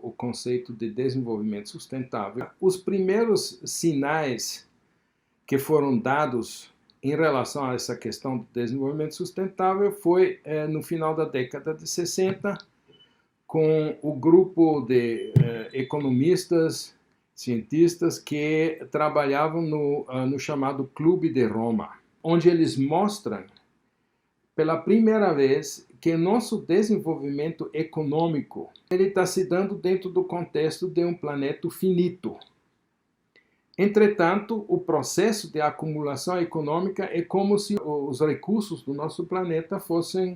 o conceito de desenvolvimento sustentável. Os primeiros sinais que foram dados em relação a essa questão do desenvolvimento sustentável foi no final da década de 60, com o grupo de economistas, cientistas que trabalhavam no chamado Clube de Roma, onde eles mostram pela primeira vez que nosso desenvolvimento econômico ele está se dando dentro do contexto de um planeta finito. Entretanto, o processo de acumulação econômica é como se os recursos do nosso planeta fossem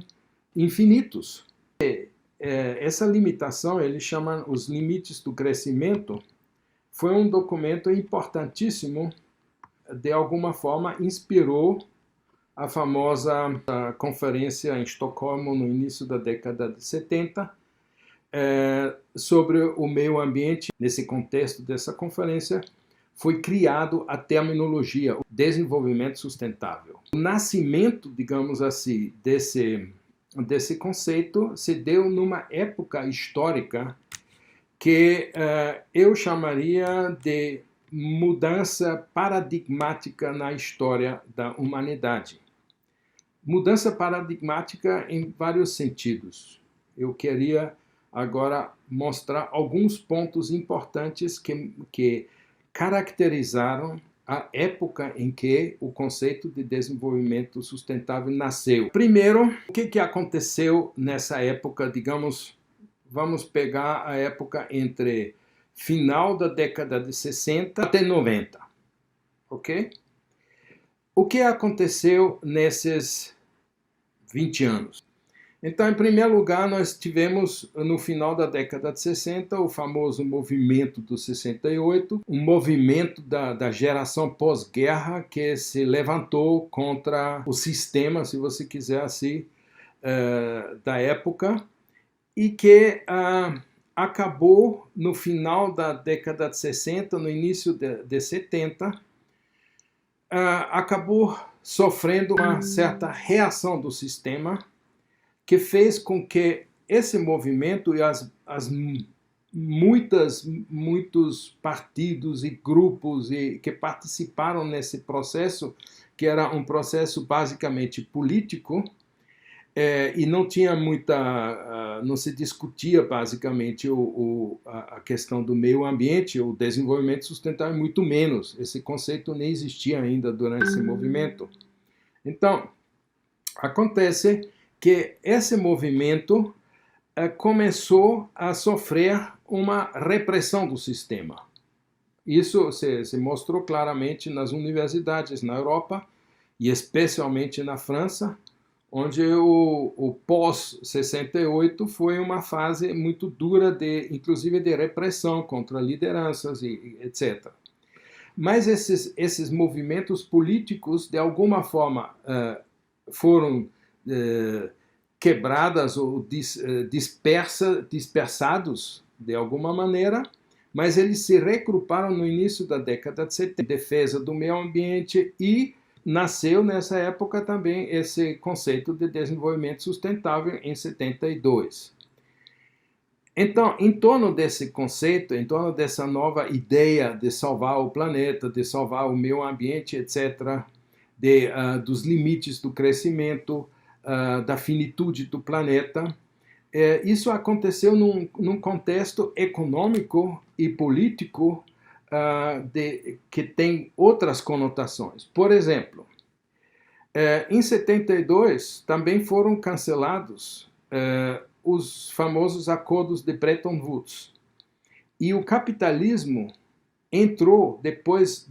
infinitos. Essa limitação, eles chamam os limites do crescimento, foi um documento importantíssimo, de alguma forma inspirou a famosa conferência em Estocolmo no início da década de 70 sobre o meio ambiente. Nesse contexto dessa conferência, foi criado a terminologia o desenvolvimento sustentável. O nascimento, digamos assim, desse conceito se deu numa época histórica que eu chamaria de mudança paradigmática na história da humanidade. Mudança paradigmática em vários sentidos. Eu queria agora mostrar alguns pontos importantes que caracterizaram a época em que o conceito de desenvolvimento sustentável nasceu. Primeiro, o que aconteceu nessa época, digamos, vamos pegar a época entre final da década de 60 até 90, ok? O que aconteceu nesses 20 anos? Então, em primeiro lugar, nós tivemos, no final da década de 60, o famoso movimento do 68, um movimento da geração pós-guerra que se levantou contra o sistema, se você quiser assim, da época, e que acabou no final da década de 60, no início de 70, acabou sofrendo uma certa reação do sistema, que fez com que esse movimento e muitos partidos e grupos que participaram nesse processo, que era um processo basicamente político, e não tinha não se discutia basicamente a questão do meio ambiente, o desenvolvimento sustentável, muito menos. Esse conceito nem existia ainda durante esse movimento. Então, acontece que esse movimento começou a sofrer uma repressão do sistema. Isso se mostrou claramente nas universidades na Europa, e especialmente na França, onde o pós-68 foi uma fase muito dura, inclusive de repressão contra lideranças, e etc. Mas esses movimentos políticos, de alguma forma, foram quebradas ou dispersados de alguma maneira, mas eles se regruparam no início da década de 70, defesa do meio ambiente, e nasceu nessa época também esse conceito de desenvolvimento sustentável em 72. Então, em torno desse conceito, em torno dessa nova ideia de salvar o planeta, de salvar o meio ambiente, etc., dos limites do crescimento, da finitude do planeta, isso aconteceu num contexto econômico e político que tem outras conotações. Por exemplo, em 72 também foram cancelados os famosos acordos de Bretton Woods. E o capitalismo entrou, depois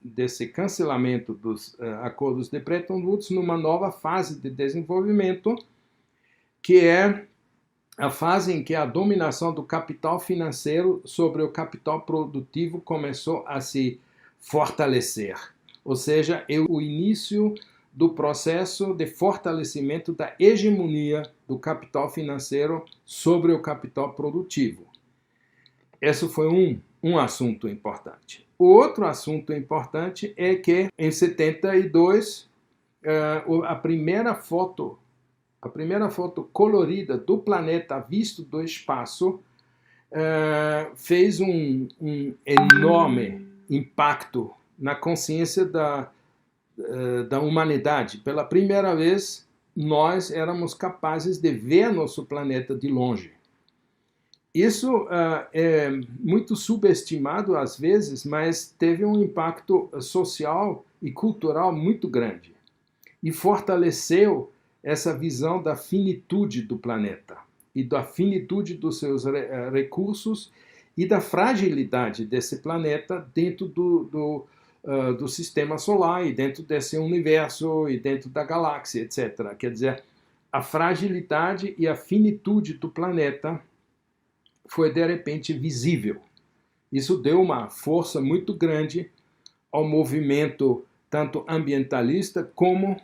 desse cancelamento dos acordos de Bretton Woods, numa nova fase de desenvolvimento, que é a fase em que a dominação do capital financeiro sobre o capital produtivo começou a se fortalecer. Ou seja, é o início do processo de fortalecimento da hegemonia do capital financeiro sobre o capital produtivo. Esse foi um assunto importante. O outro assunto importante é que, em 72, a primeira foto colorida do planeta visto do espaço fez um enorme impacto na consciência da humanidade. Pela primeira vez, nós éramos capazes de ver nosso planeta de longe. Isso é muito subestimado às vezes, mas teve um impacto social e cultural muito grande e fortaleceu essa visão da finitude do planeta e da finitude dos seus recursos e da fragilidade desse planeta dentro do sistema solar e dentro desse universo e dentro da galáxia, etc. Quer dizer, a fragilidade e a finitude do planeta foi de repente visível. Isso deu uma força muito grande ao movimento tanto ambientalista como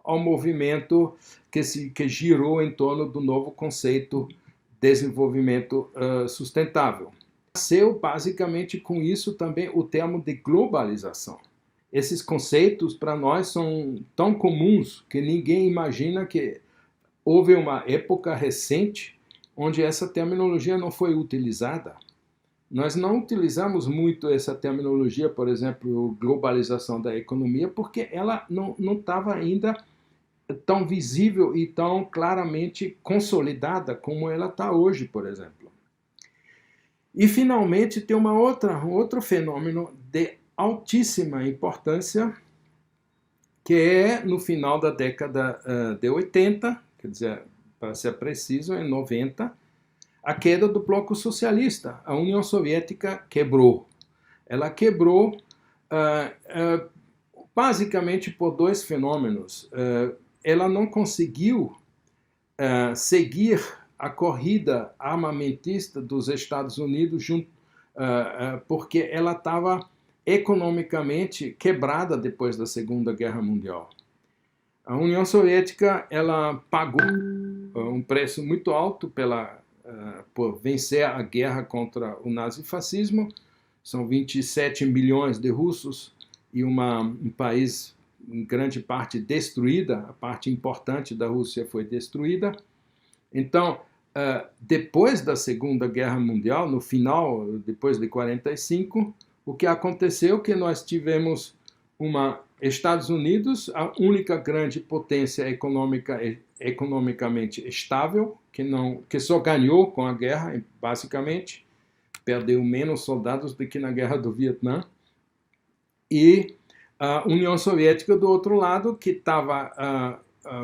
ao movimento que girou em torno do novo conceito de desenvolvimento sustentável. Nasceu basicamente com isso também o termo de globalização. Esses conceitos para nós são tão comuns que ninguém imagina que houve uma época recente onde essa terminologia não foi utilizada. Nós não utilizamos muito essa terminologia, por exemplo, globalização da economia, porque ela não estava ainda tão visível e tão claramente consolidada como ela está hoje, por exemplo. E, finalmente, tem um outro fenômeno de altíssima importância, que é no final da década de 80, quer dizer, para ser preciso, em 90, a queda do bloco socialista. A União Soviética quebrou. Ela quebrou basicamente por dois fenômenos. Ela não conseguiu seguir a corrida armamentista dos Estados Unidos porque ela estava economicamente quebrada depois da Segunda Guerra Mundial. A União Soviética ela pagou um preço muito alto por vencer a guerra contra o nazifascismo. São 27 milhões de russos e um país em grande parte destruída, a parte importante da Rússia foi destruída. Então, depois da Segunda Guerra Mundial, no final, depois de 45, o que aconteceu é que nós tivemos Estados Unidos, a única grande potência economicamente estável, que só ganhou com a guerra, basicamente, perdeu menos soldados do que na Guerra do Vietnã, e a União Soviética, do outro lado, que estava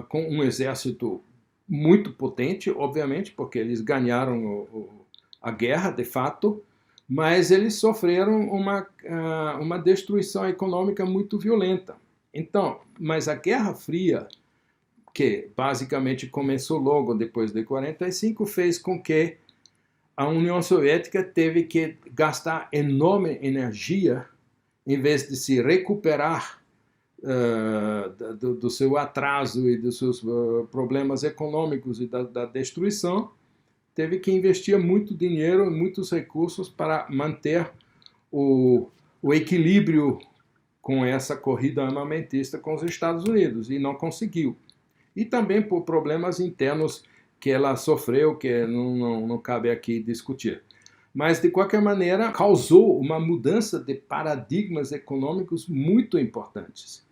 com um exército muito potente, obviamente, porque eles ganharam a guerra, de fato, mas eles sofreram uma destruição econômica muito violenta. Então, mas a Guerra Fria, que basicamente começou logo depois de 45, fez com que a União Soviética teve que gastar enorme energia em vez de se recuperar do seu atraso e dos seus problemas econômicos e da destruição, teve que investir muito dinheiro, muitos recursos para manter o equilíbrio com essa corrida armamentista com os Estados Unidos, e não conseguiu. E também por problemas internos que ela sofreu, que não cabe aqui discutir. Mas, de qualquer maneira, causou uma mudança de paradigmas econômicos muito importantes.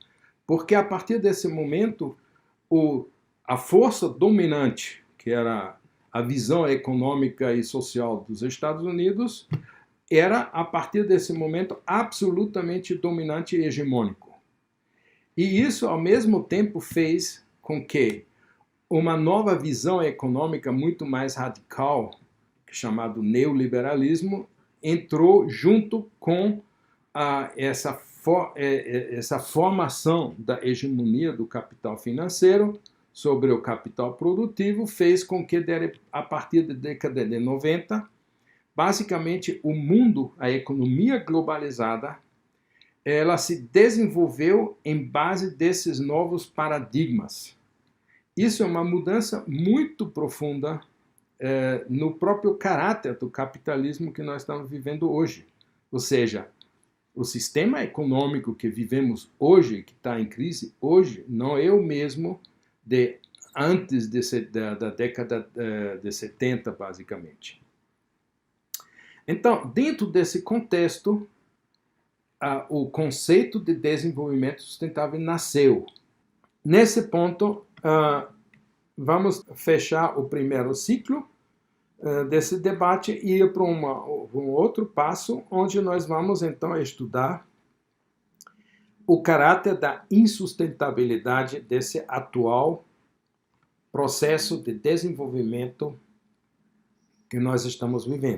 Porque, a partir desse momento, a força dominante, que era a visão econômica e social dos Estados Unidos, era, a partir desse momento, absolutamente dominante e hegemônico. E isso, ao mesmo tempo, fez com que uma nova visão econômica muito mais radical, chamado neoliberalismo, entrou junto com essa formação da hegemonia do capital financeiro sobre o capital produtivo, fez com que, a partir da década de 90, basicamente o mundo, a economia globalizada, ela se desenvolveu em base desses novos paradigmas. Isso é uma mudança muito profunda no próprio caráter do capitalismo que nós estamos vivendo hoje. Ou seja, o sistema econômico que vivemos hoje, que está em crise hoje, não é o mesmo de antes da década de 70, basicamente. Então, dentro desse contexto, o conceito de desenvolvimento sustentável nasceu. Nesse ponto, vamos fechar o primeiro ciclo desse debate e ir para um outro passo, onde nós vamos então estudar o caráter da insustentabilidade desse atual processo de desenvolvimento que nós estamos vivendo.